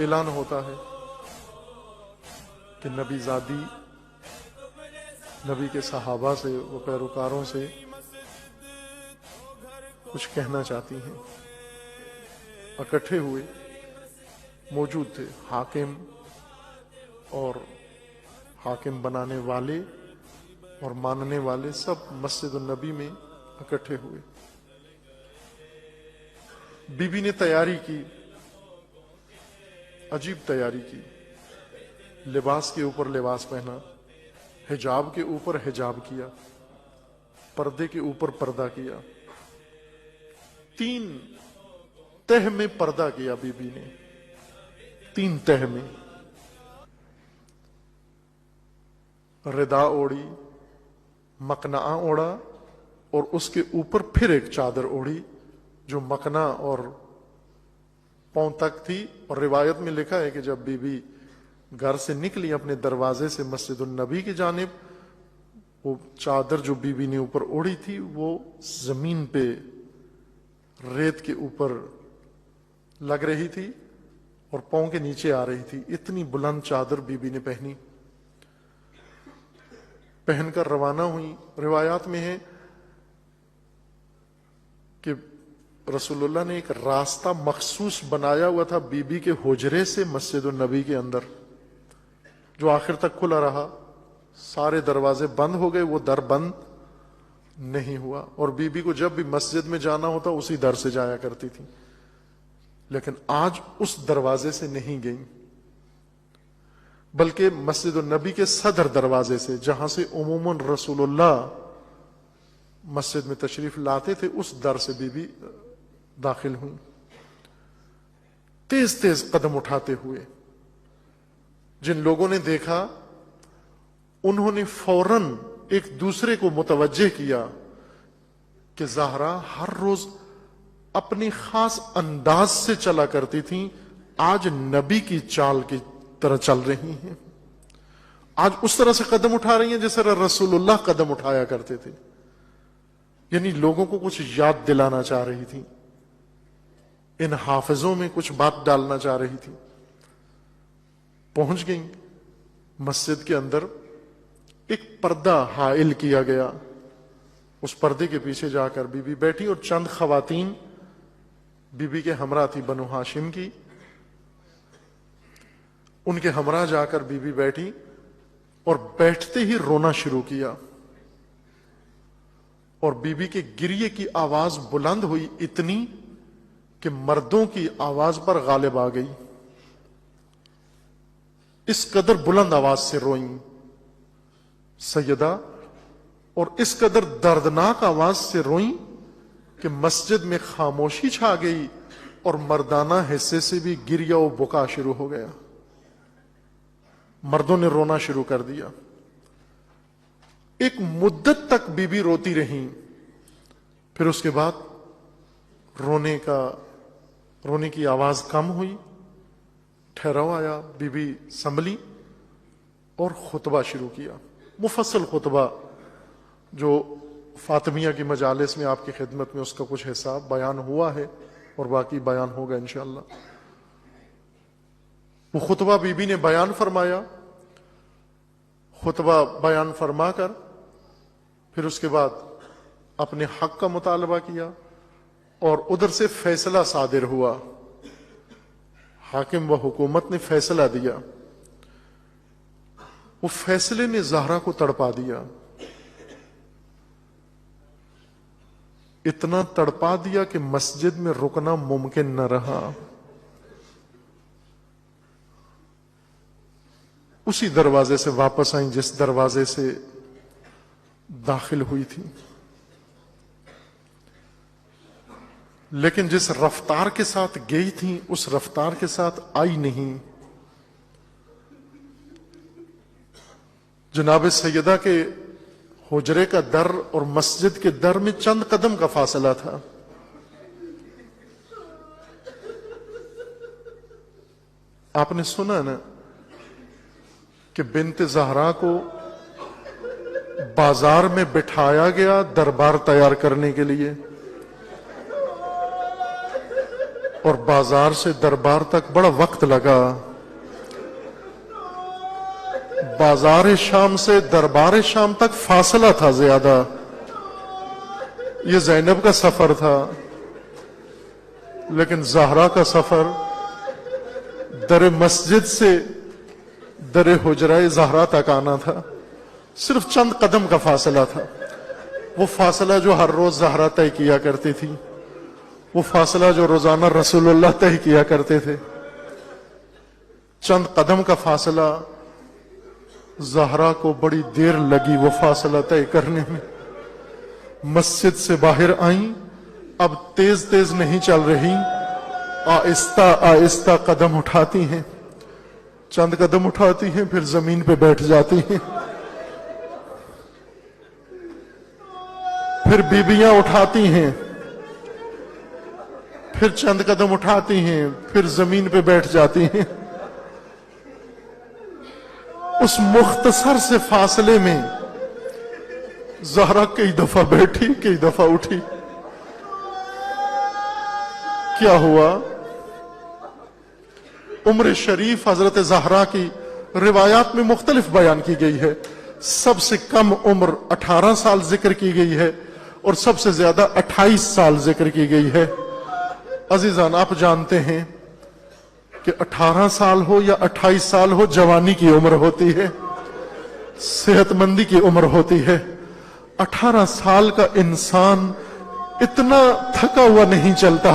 اعلان ہوتا ہے کہ نبی زادی نبی کے صحابہ سے و پیروکاروں سے کچھ کہنا چاہتی ہیں. اکٹھے ہوئے، موجود تھے حاکم اور حاکم بنانے والے اور ماننے والے، سب مسجد النبی میں اکٹھے ہوئے. بی بی نے تیاری کی، عجیب تیاری کی. لباس کے اوپر لباس پہنا، حجاب کے اوپر حجاب کیا، پردے کے اوپر پردہ کیا. 3 تہ میں پردہ کیا بی بی نے، 3 تہ میں. ردا اوڑی، مقنعہ اوڑا، اور اس کے اوپر پھر ایک چادر اوڑی جو مقنعہ اور پاؤں تک تھی. اور روایت میں لکھا ہے کہ جب بی بی گھر سے نکلی اپنے دروازے سے مسجد النبی کی جانب، وہ چادر جو بی بی نے اوپر اوڑی تھی وہ زمین پہ ریت کے اوپر لگ رہی تھی اور پاؤں کے نیچے آ رہی تھی. اتنی بلند چادر بی بی نے پہنی، پہن کر روانہ ہوئی. روایات میں ہے کہ رسول اللہ نے ایک راستہ مخصوص بنایا ہوا تھا بی بی کے حجرے سے مسجد النبی کے اندر، جو آخر تک کھلا رہا. سارے دروازے بند ہو گئے، وہ در بند نہیں ہوا. اور بی بی کو جب بھی مسجد میں جانا ہوتا اسی در سے جایا کرتی تھی. لیکن آج اس دروازے سے نہیں گئیں، بلکہ مسجد النبی کے صدر دروازے سے، جہاں سے عموماً رسول اللہ مسجد میں تشریف لاتے تھے، اس در سے بی بی داخل ہوئی، تیز تیز قدم اٹھاتے ہوئے. جن لوگوں نے دیکھا انہوں نے فوراً ایک دوسرے کو متوجہ کیا کہ زہرا ہر روز اپنی خاص انداز سے چلا کرتی تھیں، آج نبی کی چال کی طرح چل رہی ہیں، آج اس طرح سے قدم اٹھا رہی ہیں جس طرح رسول اللہ قدم اٹھایا کرتے تھے. یعنی لوگوں کو کچھ یاد دلانا چاہ رہی تھی، ان حافظوں میں کچھ بات ڈالنا چاہ رہی تھی. پہنچ گئیں مسجد کے اندر، ایک پردہ حائل کیا گیا. اس پردے کے پیچھے جا کر بی بی بیٹھی اور چند خواتین بی بی کے ہمراہ تھی بنو ہاشم کی، ان کے ہمراہ جا کر بی بی بیٹھی اور بیٹھتے ہی رونا شروع کیا. اور بی بی کے گریے کی آواز بلند ہوئی اتنی کہ مردوں کی آواز پر غالب آ گئی. اس قدر بلند آواز سے روئیں سیدہ، اور اس قدر دردناک آواز سے روئیں کہ مسجد میں خاموشی چھا گئی اور مردانہ حصے سے بھی گریہ و بکا شروع ہو گیا. مردوں نے رونا شروع کر دیا. ایک مدت تک بی بی روتی رہیں، پھر اس کے بعد رونے کی آواز کم ہوئی، ٹھہراؤ آیا، بی بی سنبھلی اور خطبہ شروع کیا. مفصل خطبہ جو فاطمیہ کی مجالس میں آپ کی خدمت میں اس کا کچھ حصہ بیان ہوا ہے اور باقی بیان ہوگا انشاءاللہ. وہ خطبہ بی بی نے بیان فرمایا. خطبہ بیان فرما کر پھر اس کے بعد اپنے حق کا مطالبہ کیا اور ادھر سے فیصلہ صادر ہوا. حاکم و حکومت نے فیصلہ دیا. وہ فیصلے نے زہرا کو تڑپا دیا، اتنا تڑپا دیا کہ مسجد میں رکنا ممکن نہ رہا. اسی دروازے سے واپس آئیں جس دروازے سے داخل ہوئی تھی، لیکن جس رفتار کے ساتھ گئی تھی اس رفتار کے ساتھ آئی نہیں. جناب سیدہ کے حجرے کا در اور مسجد کے در میں چند قدم کا فاصلہ تھا. آپ نے سنا نا کہ بنت زہرا کو بازار میں بٹھایا گیا دربار تیار کرنے کے لیے. اور بازار سے دربار تک بڑا وقت لگا. بازار شام سے دربار شام تک فاصلہ تھا زیادہ. یہ زینب کا سفر تھا، لیکن زہرا کا سفر در مسجد سے در حجرہ زہرا تک آنا تھا. صرف چند قدم کا فاصلہ تھا. وہ فاصلہ جو ہر روز زہرا طے کیا کرتی تھی، وہ فاصلہ جو روزانہ رسول اللہ طے کیا کرتے تھے، چند قدم کا فاصلہ زہرا کو بڑی دیر لگی وہ فاصلہ طے کرنے میں. مسجد سے باہر آئیں، اب تیز تیز نہیں چل رہی، آہستہ آہستہ قدم اٹھاتی ہیں. چند قدم اٹھاتی ہیں، پھر زمین پہ بیٹھ جاتی ہیں. پھر بیبیاں اٹھاتی ہیں، پھر چند قدم اٹھاتی ہیں، پھر زمین پہ بیٹھ جاتی ہیں. اس مختصر سے فاصلے میں زہرا کئی دفعہ بیٹھی، کئی دفعہ اٹھی. کیا ہوا؟ عمر شریف حضرت زہرا کی روایات میں مختلف بیان کی گئی ہے. سب سے کم عمر 18 سال ذکر کی گئی ہے اور سب سے زیادہ 28 سال ذکر کی گئی ہے. عزیزان، آپ جانتے ہیں کہ 18 سال ہو یا 28 سال ہو، جوانی کی عمر ہوتی ہے، صحت مندی کی عمر ہوتی ہے. 18 سال کا انسان اتنا تھکا ہوا نہیں چلتا،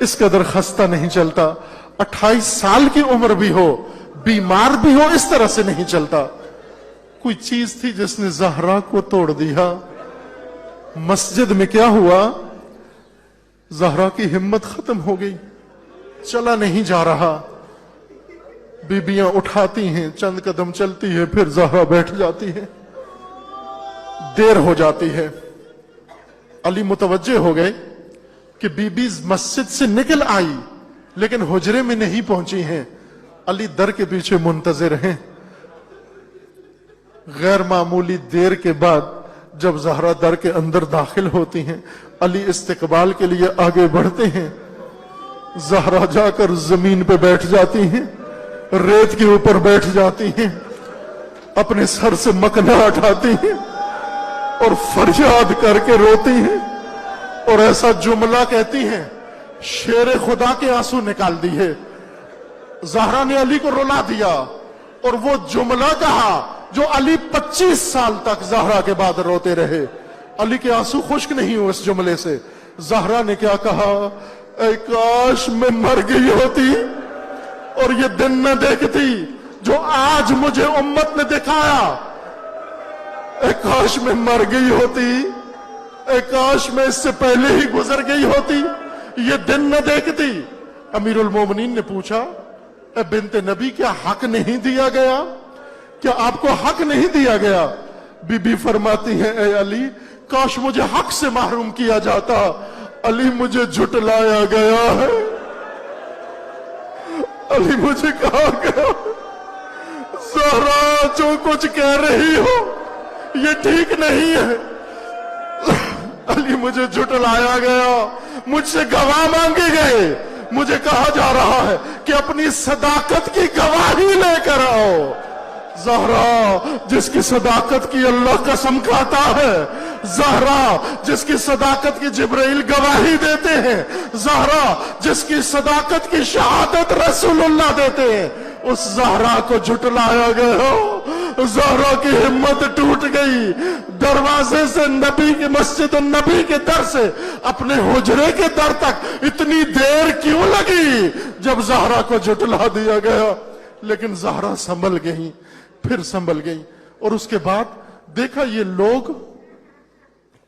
اس قدر خستہ نہیں چلتا. 28 سال کی عمر بھی ہو، بیمار بھی ہو، اس طرح سے نہیں چلتا. کوئی چیز تھی جس نے زہرا کو توڑ دیا. مسجد میں کیا ہوا؟ زہرا کی ہمت ختم ہو گئی، چلا نہیں جا رہا. بیبیاں اٹھاتی ہیں، چند قدم چلتی ہے، پھر زہرا بیٹھ جاتی ہے. دیر ہو جاتی ہے. علی متوجہ ہو گئے کہ بی بی مسجد سے نکل آئی لیکن حجرے میں نہیں پہنچی ہیں. علی در کے پیچھے منتظر ہیں. غیر معمولی دیر کے بعد جب زہرا در کے اندر داخل ہوتی ہیں، علی استقبال کے لیے آگے بڑھتے ہیں. زہرا جا کر زمین پہ بیٹھ جاتی ہیں، ریت کے اوپر بیٹھ جاتی ہیں، اپنے سر سے مکنا اٹھاتی ہیں اور فریاد کر کے روتی ہیں اور ایسا جملہ کہتی ہیں، شیر خدا کے آنسو نکال دیے. زہرا نے علی کو رلا دیا اور وہ جملہ کہا جو علی 25 سال تک زہرا کے بعد روتے رہے. علی کے آنسو خشک نہیں ہوئے اس جملے سے. زہرا نے کیا کہا؟ اے کاش میں مر گئی ہوتی اور یہ دن نہ دیکھتی جو آج مجھے امت نے دکھایا. اے کاش میں مر گئی ہوتی، اے کاش میں اس سے پہلے ہی گزر گئی ہوتی، یہ دن نہ دیکھتی. امیر المومنین نے پوچھا، اے بنت نبی کیا حق نہیں دیا گیا؟ کیا آپ کو حق نہیں دیا گیا؟ بی بی فرماتی ہیں، اے علی کاش مجھے حق سے محروم کیا جاتا. علی مجھے جھٹلایا گیا ہے، علی مجھے کہا گیا زہرا جو کچھ کہہ رہی ہو یہ ٹھیک نہیں ہے. علی مجھے جھٹلایا گیا، مجھ سے گواہ مانگے گئے، مجھے کہا جا رہا ہے کہ اپنی صداقت کی گواہی لے کر آؤ. زہرا جس کی صداقت کی اللہ قسم کھاتا ہے، زہرا جس کی صداقت کی جبرائیل گواہی دیتے ہیں، زہرا جس کی صداقت کی شہادت رسول اللہ دیتے ہیں، اس زہرا کو جھٹلایا گیا. زہرا کی ہمت ٹوٹ گئی. دروازے سے نبی کی مسجد النبی کے در سے اپنے حجرے کے در تک اتنی دیر کیوں لگی جب زہرا کو جھٹلا دیا گیا؟ لیکن زہرا سنبھل گئی، پھر سنبھل گئی. اور اس کے بعد دیکھا یہ لوگ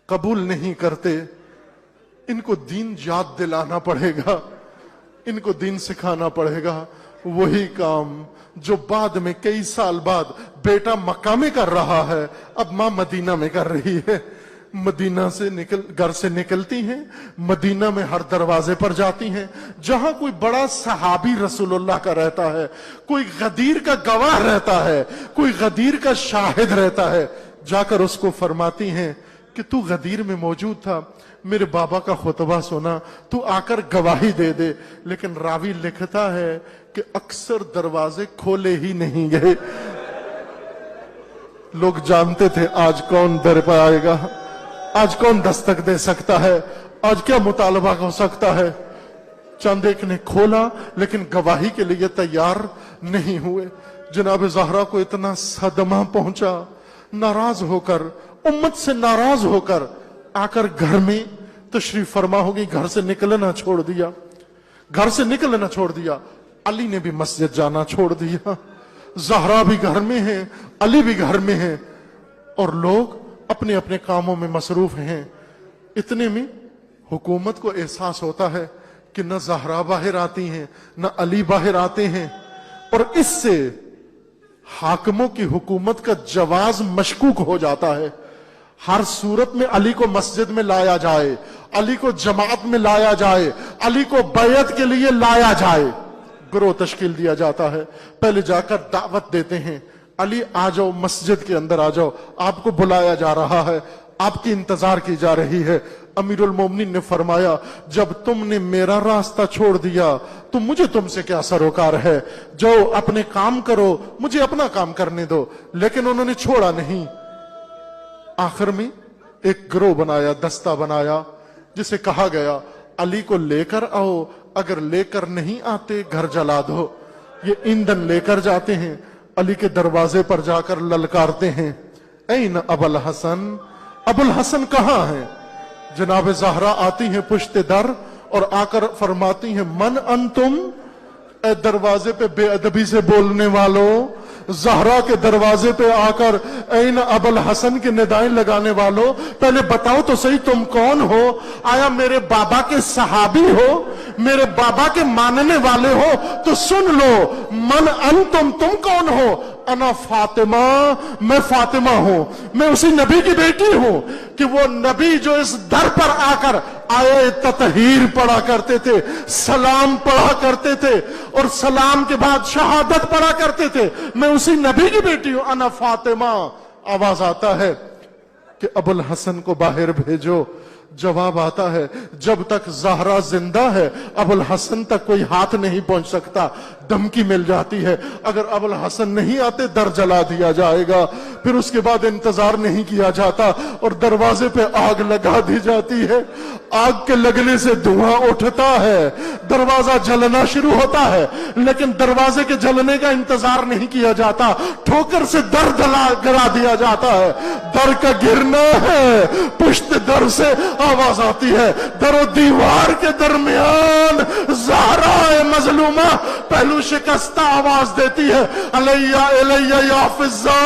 قبول نہیں کرتے، ان کو دین یاد دلانا پڑے گا، ان کو دین سکھانا پڑے گا. وہی کام جو بعد میں کئی سال بعد بیٹا مکہ میں کر رہا ہے، اب ماں مدینہ میں کر رہی ہے. مدینہ سے گھر سے نکلتی ہیں، مدینہ میں ہر دروازے پر جاتی ہیں جہاں کوئی بڑا صحابی رسول اللہ کا رہتا ہے، کوئی غدیر کا گواہ رہتا ہے، کوئی غدیر کا شاہد رہتا ہے، جا کر اس کو فرماتی ہیں کہ تو غدیر میں موجود تھا، میرے بابا کا خطبہ سنا، تو آ کر گواہی دے دے۔ لیکن راوی لکھتا ہے کہ اکثر دروازے کھولے ہی نہیں گئے۔ لوگ جانتے تھے آج کون در پر آئے گا، آج کون دستک دے سکتا ہے، آج کیا مطالبہ ہو سکتا ہے۔ چند ایک نے کھولا لیکن گواہی کے لیے تیار نہیں ہوئے۔ جناب زہرا کو اتنا صدمہ پہنچا، ناراض ہو کر، امت سے ناراض ہو کر آ کر گھر میں تشریف فرما ہو گئی۔ گھر سے نکلنا چھوڑ دیا، گھر سے نکلنا چھوڑ دیا۔ علی نے بھی مسجد جانا چھوڑ دیا۔ زہرا بھی گھر میں ہے، علی بھی گھر میں ہے، اور لوگ اپنے اپنے کاموں میں مصروف ہیں۔ اتنے میں حکومت کو احساس ہوتا ہے کہ نہ زہرا باہر آتی ہیں نہ علی باہر آتے ہیں، اور اس سے حاکموں کی حکومت کا جواز مشکوک ہو جاتا ہے۔ ہر صورت میں علی کو مسجد میں لایا جائے، علی کو جماعت میں لایا جائے، علی کو بیعت کے لیے لایا جائے۔ گروہ تشکیل دیا جاتا ہے، پہلے جا کر دعوت دیتے ہیں، علی آ جاؤ، مسجد کے اندر آ جاؤ، آپ کو بلایا جا رہا ہے، آپ کی انتظار کی جا رہی ہے۔ امیر المومنین نے فرمایا جب تم نے میرا راستہ چھوڑ دیا تو مجھے تم سے کیا سروکار ہے، جو اپنے کام کرو، مجھے اپنا کام کرنے دو۔ لیکن انہوں نے چھوڑا نہیں۔ آخر میں ایک گروہ بنایا، دستہ بنایا، جسے کہا گیا علی کو لے کر آؤ، اگر لے کر نہیں آتے گھر جلا دو۔ یہ ایندھن لے کر جاتے ہیں، علی کے دروازے پر جا کر للکارتے ہیں، این ابو الحسن، ابو الحسن کہاں ہیں؟ جناب زہرا آتی ہیں پشت در اور آ کر فرماتی ہیں من انتم، اے دروازے پہ بے ادبی سے بولنے والوں، زہرا کے دروازے پہ آ کر این ابو الحسن کی ندائیں لگانے والوں، پہلے بتاؤ تو صحیح تم کون ہو؟ آیا میرے بابا کے صحابی ہو؟ میرے بابا کے ماننے والے ہو؟ تو سن لو، من انتم، تم کون ہو؟ انا فاطمہ، میں فاطمہ ہوں، میں اسی نبی کی بیٹی ہوں کہ وہ نبی جو اس در پر آ کر آئے تطہیر پڑھا کرتے تھے، سلام پڑھا کرتے تھے، اور سلام کے بعد شہادت پڑھا کرتے تھے، میں اسی نبی کی بیٹی ہوں، انا فاطمہ۔ آواز آتا ہے کہ ابو الحسن کو باہر بھیجو۔ جواب آتا ہے جب تک زہرا زندہ ہے ابو الحسن تک کوئی ہاتھ نہیں پہنچ سکتا۔ دھمکی مل جاتی ہے اگر ابو الحسن نہیں آتے در جلا دیا جائے گا۔ پھر اس کے بعد انتظار نہیں کیا جاتا اور دروازے پہ آگ لگا دی جاتی ہے۔ آگ کے لگنے سے دھواں اٹھتا ہے، دروازہ جلنا شروع ہوتا ہے، لیکن دروازے کے جلنے کا انتظار نہیں کیا جاتا، ٹھوکر سے در گرا دیا جاتا ہے۔ در کا گرنا ہے، پشت در سے آواز آتی ہے، در و دیوار کے درمیان زہرا مظلومہ پہلو شکستہ آواز دیتی ہے، علیہ علیہ یا فضا،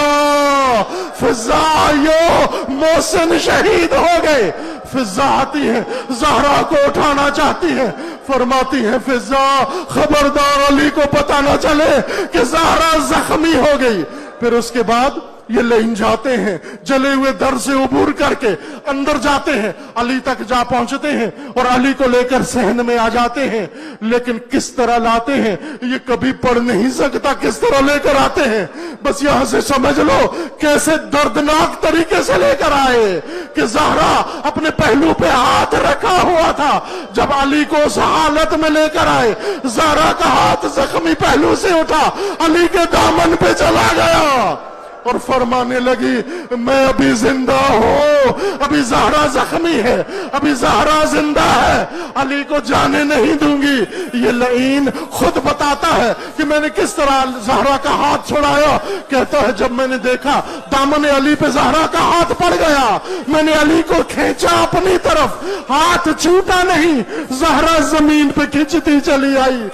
فضا آئیو، محسن شہید ہو گئے۔ فضا آتی ہے، زہرا کو اٹھانا چاہتی ہے، فرماتی ہے فضا خبردار علی کو پتہ نہ چلے کہ زہرا زخمی ہو گئی۔ پھر اس کے بعد یہ لین جاتے ہیں، جلے ہوئے در سے عبور کر کے اندر جاتے ہیں، علی تک جا پہنچتے ہیں اور علی کو لے کر صحن میں آ جاتے ہیں۔ لیکن کس طرح لاتے ہیں یہ کبھی پڑھ نہیں سکتا، کس طرح لے کر آتے ہیں، بس یہاں سے سمجھ لو کیسے دردناک طریقے سے لے کر آئے کہ زہرا اپنے پہلو پہ ہاتھ رکھا ہوا تھا۔ جب علی کو اس حالت میں لے کر آئے، زہرا کا ہاتھ زخمی پہلو سے اٹھا، علی کے دامن پہ چلا گیا اور فرمانے لگی میں ابھی زندہ ہوں، ابھی زہرا زخمی ہے، ابھی زہرا زندہ ہے، علی کو جانے نہیں دوں گی۔ یہ لعین خود بتاتا ہے کہ میں نے کس طرح زہرا کا ہاتھ چھڑایا۔ کہتا ہے جب میں نے دیکھا دامن علی پہ زہرا کا ہاتھ پڑ گیا، میں نے علی کو کھینچا اپنی طرف، ہاتھ چھوٹا نہیں، زہرا زمین پہ کھینچتی چلی آئی۔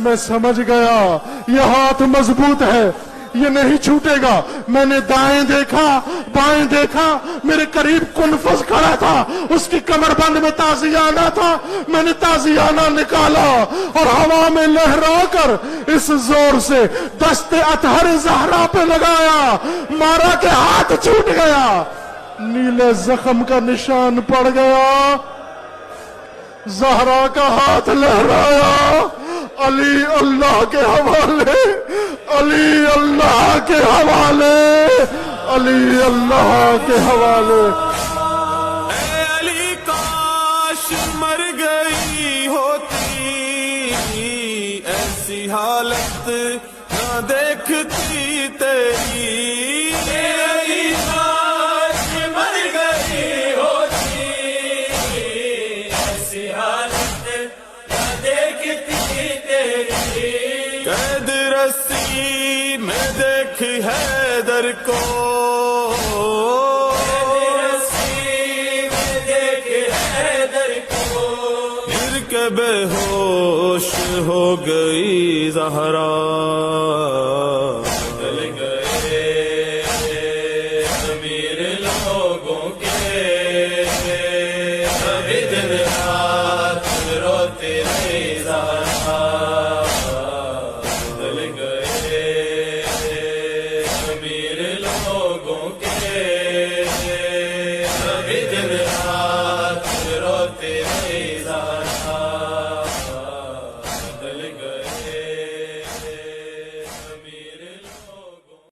میں سمجھ گیا یہ ہاتھ مضبوط ہے، یہ نہیں چھوٹے گا۔ میں نے دائیں دیکھا، بائیں دیکھا، میرے قریب کنفذ کھڑا تھا، اس کی کمر بند میں تازیانہ تھا، میں نے تازیانہ نکالا اور ہوا میں لہرا کر اس زور سے دست اطہر زہرا پہ لگایا، مارا کہ ہاتھ چھوٹ گیا، نیلے زخم کا نشان پڑ گیا، زہرا کا ہاتھ لہرایا، علی اللہ کے حوالے، علی اللہ کے حوالے، علی اللہ کے حوالے۔ حالت نہ دیکھتی تیری، میری لاش مر گئی ہوتی، ایسی حالت نہ دیکھتی تیری، قید رسی میں دیکھ حیدر کو، بے ہوش ہو گئی زہرا،